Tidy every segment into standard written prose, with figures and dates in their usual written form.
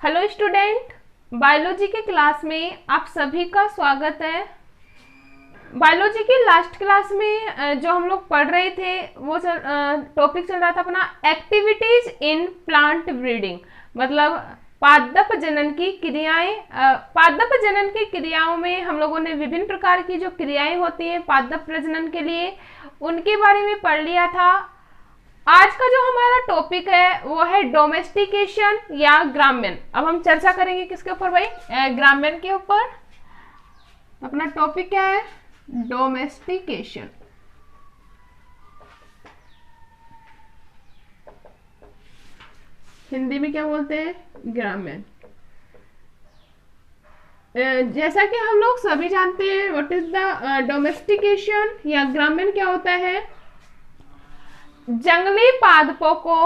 Hello student, biology के class में आप सभी का स्वागत है। बायोलॉजी की लास्ट क्लास में जो हम लोग पढ़ रहे थे वो टॉपिक चल रहा था अपना एक्टिविटीज इन प्लांट ब्रीडिंग, मतलब पादप जनन की क्रियाएं। पादप जनन की क्रियाओं में हम लोगों ने विभिन्न प्रकार की जो क्रियाएं होती हैं पादप प्रजनन के लिए, उनके बारे में पढ़ लिया था। आज का जो हमारा टॉपिक है वो है डोमेस्टिकेशन या ग्राम्यन। अब हम चर्चा करेंगे किसके ऊपर भाई? ग्राम्यन के ऊपर। अपना टॉपिक क्या है? डोमेस्टिकेशन। हिंदी में क्या बोलते हैं? ग्राम्यन। जैसा कि हम लोग सभी जानते हैं, व्हाट इज द डोमेस्टिकेशन या ग्राम्यन क्या होता है? जंगली पादपों को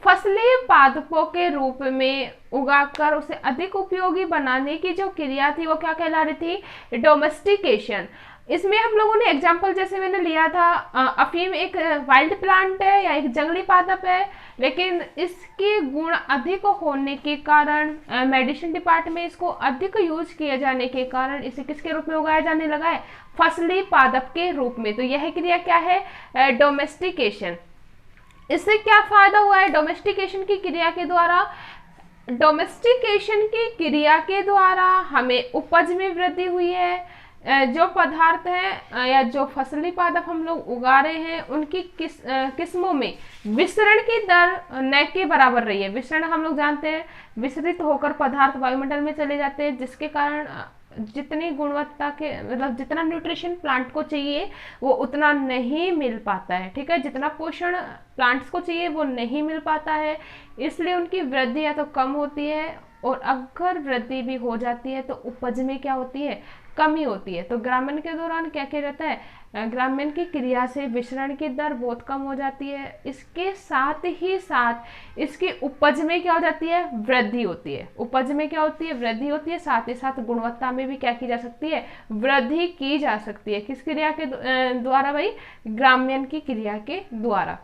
फसली पादपों के रूप में उगाकर उसे अधिक उपयोगी बनाने की जो क्रिया थी वो क्या कहला रही थी? डोमेस्टिकेशन। इसमें हम लोगों ने एग्जाम्पल जैसे मैंने लिया था, अफीम एक वाइल्ड प्लांट है या एक जंगली पादप है, लेकिन इसके गुण अधिक होने के कारण मेडिसिन डिपार्टमेंट में इसको अधिक यूज किए जाने के कारण इसे किसके रूप में उगाया जाने लगा है? फसली पादप के रूप में। तो यह क्रिया क्या है? डोमेस्टिकेशन। इससे क्या फायदा हुआ है डोमेस्टिकेशन की क्रिया के द्वारा? डोमेस्टिकेशन की क्रिया के द्वारा हमें उपज में वृद्धि हुई है। जो पदार्थ है या जो फसली पादप हम लोग उगा रहे हैं उनकी किस्मों में विसरण की दर न के बराबर रही है। विसरण हम लोग जानते हैं, विसरित होकर पदार्थ वायुमंडल में चले जाते हैं, जिसके कारण जितनी गुणवत्ता के मतलब जितना न्यूट्रिशन प्लांट को चाहिए वो उतना नहीं मिल पाता है। ठीक है, जितना पोषण प्लांट्स को चाहिए वो नहीं मिल पाता है, इसलिए उनकी वृद्धि या तो कम होती है, और अगर वृद्धि भी हो जाती है तो उपज में क्या होती है? कमी होती है। तो ग्रामीण के दौरान क्या किया जाता है? ग्रामीण की क्रिया से विसरण की दर बहुत कम हो जाती है। इसके साथ ही साथ इसकी उपज में क्या हो जाती है? वृद्धि होती है। उपज में क्या होती है? वृद्धि होती है। साथ ही साथ गुणवत्ता में भी क्या की जा सकती है? वृद्धि की जा सकती है। किस क्रिया के द्वारा भाई? ग्रामीण की क्रिया के द्वारा।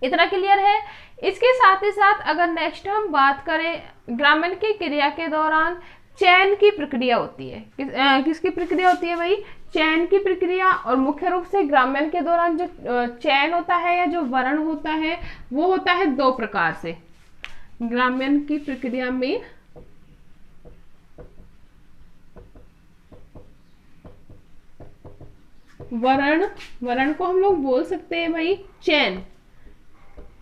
इतना क्लियर है। इसके साथ ही साथ अगर नेक्स्ट हम बात करें, ग्रामीण की क्रिया के दौरान चयन की प्रक्रिया होती है। किसकी प्रक्रिया होती है भाई? चयन की प्रक्रिया। और मुख्य रूप से ग्रामीण के दौरान जो चयन होता है या जो वर्ण होता है वो होता है दो प्रकार से। ग्रामीण की प्रक्रिया में वर्ण को हम लोग बोल सकते हैं भाई चयन।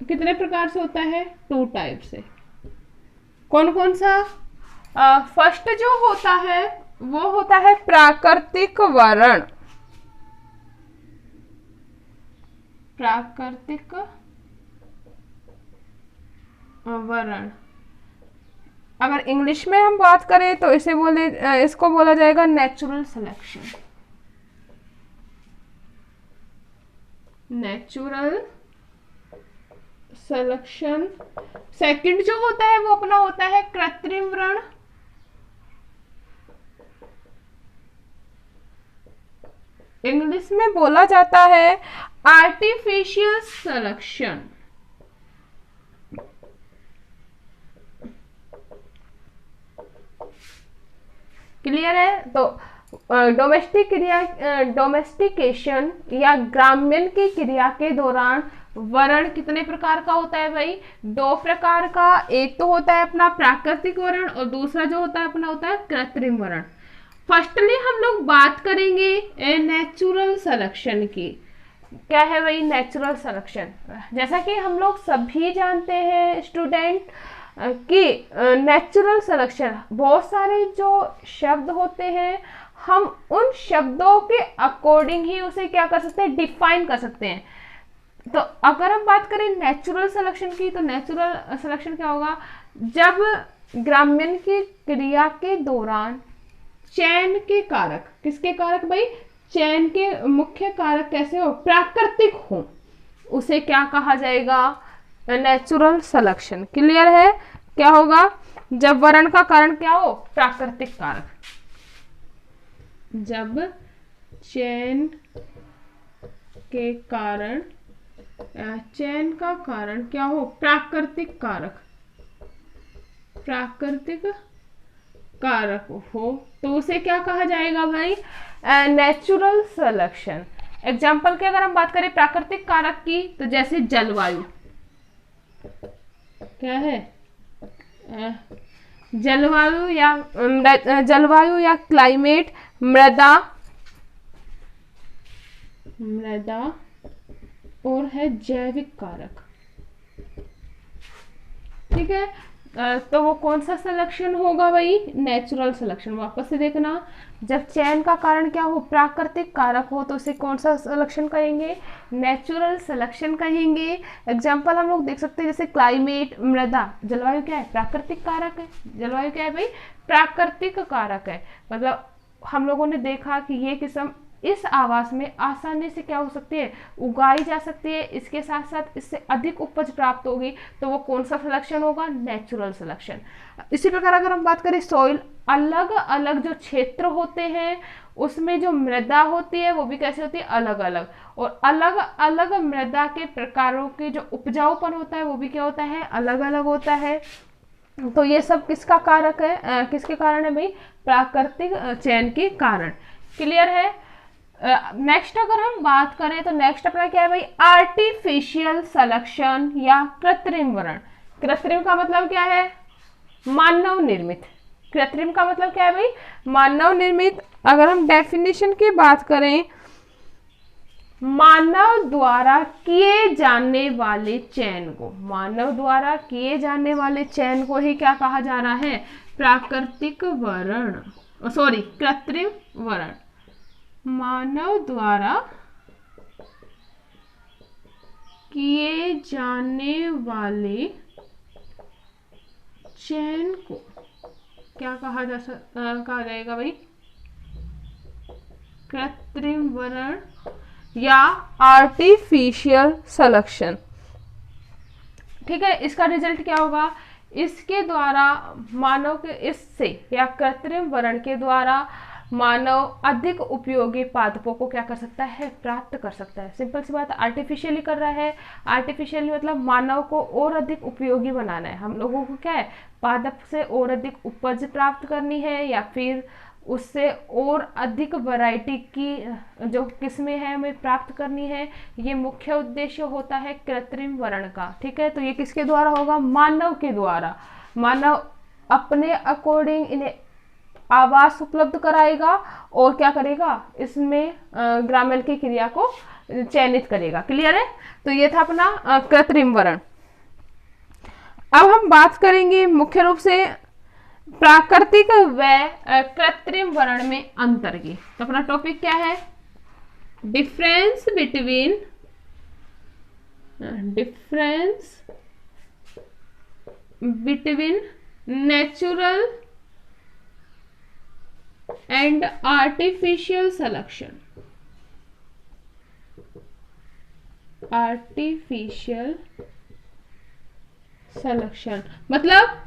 कितने प्रकार से होता है? 2 टाइप से। कौन कौन सा? फर्स्ट जो होता है वो होता है प्राकृतिक वर्ण। प्राकृतिक वर्ण, अगर इंग्लिश में हम बात करें तो इसको बोला जाएगा natural selection. Natural selection. Second जो होता है वो अपना होता है कृत्रिम वर्ण। इंग्लिश में बोला जाता है आर्टिफिशियल सिलेक्शन। क्लियर है? तो डोमेस्टिकेशन या ग्रामीण की क्रिया के दौरान वर्ण कितने प्रकार का होता है भाई? 2 प्रकार का। एक तो होता है अपना प्राकृतिक वर्ण और दूसरा जो होता है अपना होता है कृत्रिम वर्ण। फर्स्टली हम लोग बात करेंगे नेचुरल सिलेक्शन की। क्या है भाई नेचुरल सिलेक्शन? जैसा कि हम लोग सभी जानते हैं स्टूडेंट कि नेचुरल सिलेक्शन बहुत सारे जो शब्द होते हैं हम उन शब्दों के अकॉर्डिंग ही उसे क्या कर सकते हैं? डिफाइन कर सकते हैं। तो अगर हम बात करें नेचुरल सिलेक्शन की, तो नेचुरल सिलेक्शन क्या होगा? जब ग्रामीण की क्रिया के दौरान चयन के कारक, किसके कारक भाई? चयन के मुख्य कारक कैसे हो? प्राकृतिक हो, उसे क्या कहा जाएगा? Natural selection. क्लियर है? क्या होगा जब वर्ण का कारण क्या हो? प्राकृतिक कारक। जब चयन के कारण चयन का कारण क्या हो? प्राकृतिक कारक। प्राकृतिक कारक हो तो उसे क्या कहा जाएगा भाई? Natural selection. एग्जाम्पल की अगर हम बात करें प्राकृतिक कारक की, तो जैसे जलवायु, क्या है? जलवायु या क्लाइमेट, मृदा और है जैविक कारक। ठीक है, तो वो कौन सा सिलेक्शन होगा भाई? Natural selection. वापस से देखना, जब चयन का कारण क्या हो? प्राकृतिक कारक हो, तो उसे कौन सा सिलेक्शन कहेंगे? नेचुरल सिलेक्शन कहेंगे। एग्जाम्पल हम लोग देख सकते हैं, जैसे क्लाइमेट, मृदा। जलवायु क्या है? प्राकृतिक कारक है। जलवायु क्या है भाई? प्राकृतिक कारक है। मतलब हम लोगों ने देखा कि ये किस्म इस आवास में आसानी से क्या हो सकती है? उगाई जा सकती है। इसके साथ साथ इससे अधिक उपज प्राप्त होगी, तो वो कौन सा सिलेक्शन होगा? Natural selection. इसी प्रकार अगर हम बात करें सॉइल, अलग अलग जो क्षेत्र होते हैं उसमें जो मृदा होती है वो भी कैसे होती है? अलग अलग। और अलग अलग मृदा के प्रकारों के जो उपजाऊपन होता है वो भी क्या होता है? अलग अलग होता है। तो ये सब किसका कारक है? किसके कारण है भाई? प्राकृतिक चयन के कारण। क्लियर है? नेक्स्ट अगर हम बात करें तो नेक्स्ट अपना क्या है भाई? आर्टिफिशियल सिलेक्शन या कृत्रिम वरण। कृत्रिम का मतलब क्या है? मानव निर्मित। कृत्रिम का मतलब क्या है भाई? मानव निर्मित। अगर हम डेफिनेशन की बात करें, मानव द्वारा किए जाने वाले चयन को, मानव द्वारा किए जाने वाले चयन को ही क्या कहा जा रहा है? प्राकृतिक वरण, सॉरी कृत्रिम वरण। मानव द्वारा किए जाने वाले चयन को क्या कहा जाएगा भाई? कृत्रिम वरण या आर्टिफिशियल सिलेक्शन। ठीक है, इसका रिजल्ट क्या होगा? इसके द्वारा मानव के, इससे या कृत्रिम वरण के द्वारा मानव अधिक उपयोगी पादपों को क्या कर सकता है? प्राप्त कर सकता है। सिंपल सी बात, आर्टिफिशियली कर रहा है। आर्टिफिशियली मतलब मानव को और अधिक उपयोगी बनाना है। हम लोगों को क्या है? पादप से और अधिक उपज प्राप्त करनी है, या फिर उससे और अधिक वैरायटी की जो किस्में हैं हमें प्राप्त करनी है। ये मुख्य उद्देश्य होता है कृत्रिम वरण का। ठीक है, तो ये किसके द्वारा होगा? मानव के द्वारा। मानव अपने अकॉर्डिंग इन्हें आवास उपलब्ध कराएगा और क्या करेगा? इसमें ग्रामेल की क्रिया को चयनित करेगा। क्लियर है? तो ये था अपना कृत्रिम वरण। अब हम बात करेंगे मुख्य रूप से प्राकृतिक व कृत्रिम वरण में अंतर की। तो अपना टॉपिक क्या है? Difference between natural and artificial selection. Artificial selection मतलब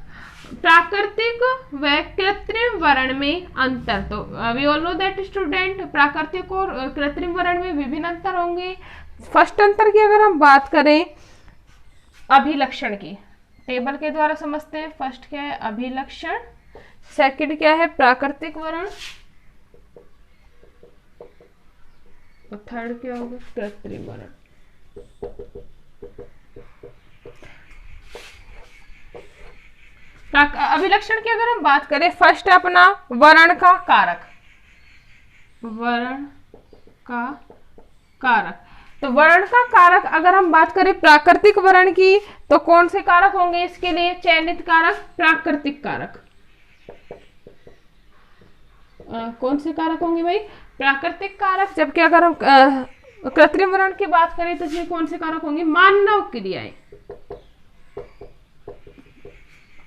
प्राकृतिक व कृत्रिम वरण में अंतर। तो we all know that student, प्राकृतिक और कृत्रिम वरण में विभिन्न अंतर होंगे। फर्स्ट अंतर की अगर हम बात करें अभिलक्षण की, टेबल के द्वारा समझते हैं। फर्स्ट क्या है? अभिलक्षण। सेकंड क्या है? प्राकृतिक वरण। और थर्ड क्या होगा? कृत्रिम वरण। अभिलक्षण की अगर हम बात करें, फर्स्ट है अपना वर्ण का कारक। वर्ण का कारक, तो वर्ण का कारक अगर हम बात करें प्राकृतिक वर्ण की, तो कौन से कारक होंगे इसके लिए चयनित कारक? प्राकृतिक कारक। कौन से कारक होंगे भाई? प्राकृतिक कारक। जबकि अगर हम कृत्रिम वर्ण की बात करें तो इसमें कौन से कारक होंगे? मानव क्रियाएं।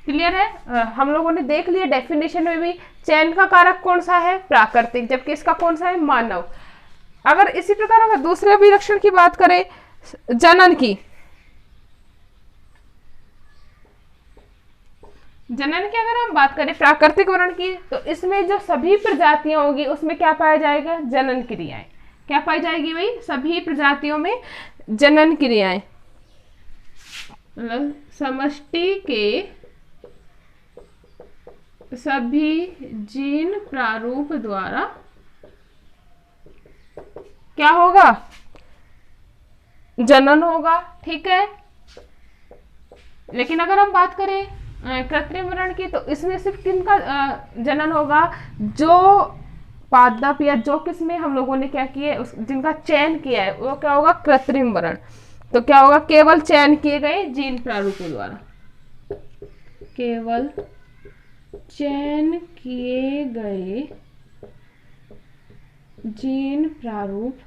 क्लियर है? हम लोगों ने देख लिया डेफिनेशन में भी, चयन का कारक कौन सा है? प्राकृतिक, जबकि इसका कौन सा है? मानव। अगर इसी प्रकार अगर दूसरे अभिलक्षण की बात करें, जनन की, जनन की अगर हम बात करें प्राकृतिक वर्ण की, तो इसमें जो सभी प्रजातियां होगी उसमें क्या पाया जाएगा? जनन क्रियाएं। क्या पाई जाएगी भाई? सभी प्रजातियों में जनन क्रियाएं। मतलब समष्टि के सभी जीन प्रारूप द्वारा क्या होगा, जनन होगा। ठीक है, लेकिन अगर हम बात करें कृत्रिम वरण की, तो इसमें सिर्फ किनका जनन होगा, जो पादप या जो किसमें हम लोगों ने क्या किया है, जिनका चयन किया है, वो क्या होगा, कृत्रिम वरण। तो क्या होगा, केवल चयन किए गए जीन प्रारूपों द्वारा, केवल चयन किए गए जीन प्रारूप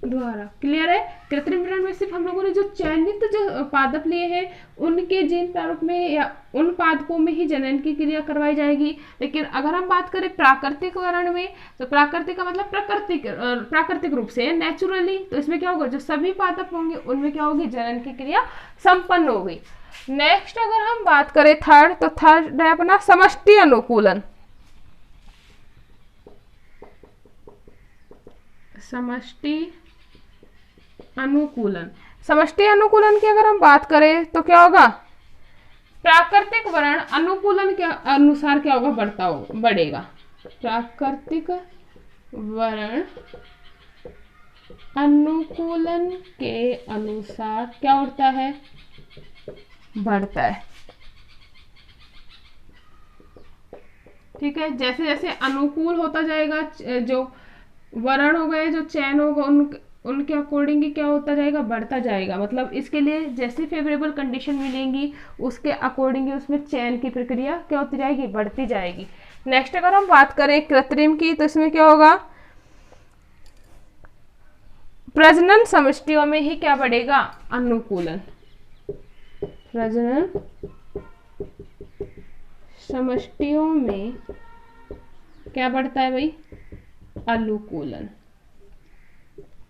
द्वारा। क्लियर है, कृत्रिम वरण में सिर्फ हम लोगों ने जो चयनित जो पादप लिए हैं उनके जीन प्रारूप में या उन पादपों में ही जनन की क्रिया करवाई जाएगी। लेकिन अगर हम बात करें प्राकृतिक वरण में, तो प्राकृतिक का मतलब प्राकृतिक रूप से, नेचुरली, तो इसमें क्या होगा, जो सभी पादप होंगे उनमें क्या होगी, जनन की क्रिया संपन्न होगी। नेक्स्ट अगर हम बात करें थर्ड, तो थर्ड है अपना समष्टि अनुकूलन। समष्टि अनुकूलन, समष्टि अनुकूलन की अगर हम बात करें तो क्या होगा, प्राकृतिक वरण अनुकूलन के अनुसार क्या होगा, बढ़ेगा। प्राकृतिक वरण अनुकूलन के अनुसार क्या होता है, बढ़ता है। ठीक है, जैसे जैसे अनुकूल होता जाएगा, जो वरण हो गए, जो चयन होगा, उनके अकॉर्डिंग क्या होता जाएगा, बढ़ता जाएगा। मतलब इसके लिए जैसी फेवरेबल कंडीशन मिलेंगी उसके अकॉर्डिंग उसमें चयन की प्रक्रिया क्या होती जाएगी, बढ़ती जाएगी। नेक्स्ट अगर हम बात करें कृत्रिम की, तो इसमें क्या होगा, प्रजनन समष्टियों में ही क्या बढ़ेगा, अनुकूलन। प्रजनन समष्टियों में क्या बढ़ता है भाई, अनुकूलन।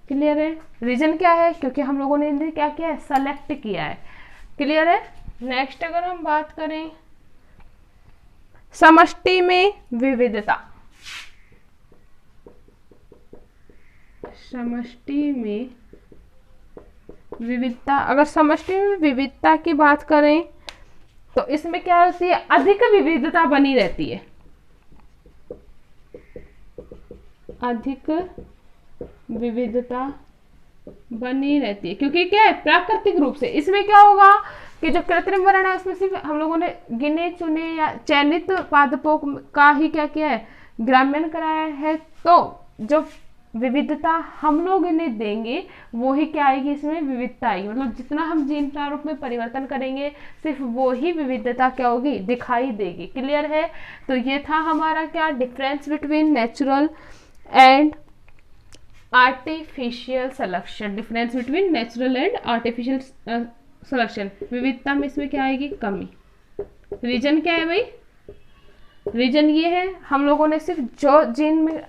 क्लियर है, रीजन क्या है, क्योंकि हम लोगों ने इन्हें क्या किया है, सेलेक्ट किया है। क्लियर है। नेक्स्ट अगर हम बात करें समष्टि में विविधता, समष्टि में विविधता, अगर समष्टि में विविधता की बात करें तो इसमें क्या होती है, अधिक विविधता बनी रहती है, अधिक विविधता बनी रहती है, क्योंकि क्या है, प्राकृतिक रूप से। इसमें क्या होगा कि जो कृत्रिम वर्ण है उसमें सिर्फ हम लोगों ने गिने चुने या चयनित पादपों का ही क्या किया है, ग्राम्यन कराया है। तो जो विविधता हम लोग इन्हें देंगे वो ही क्या आएगी, इसमें विविधता आएगी। मतलब जितना हम जीन प्रारूप में परिवर्तन करेंगे सिर्फ वो ही विविधता क्या होगी, दिखाई देगी। क्लियर है। तो ये था हमारा क्या, difference between natural and artificial selection, difference between natural and artificial selection. विविधता में इसमें क्या आएगी, कमी। रीजन क्या है भाई, रीजन ये है हम लोगों ने सिर्फ जो जीन में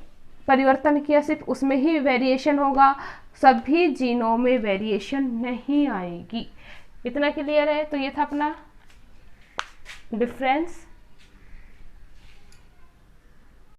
परिवर्तन किया सिर्फ उसमें ही वेरिएशन होगा, सभी जीनों में वेरिएशन नहीं आएगी। इतना क्लियर है। तो ये था अपना डिफरेंस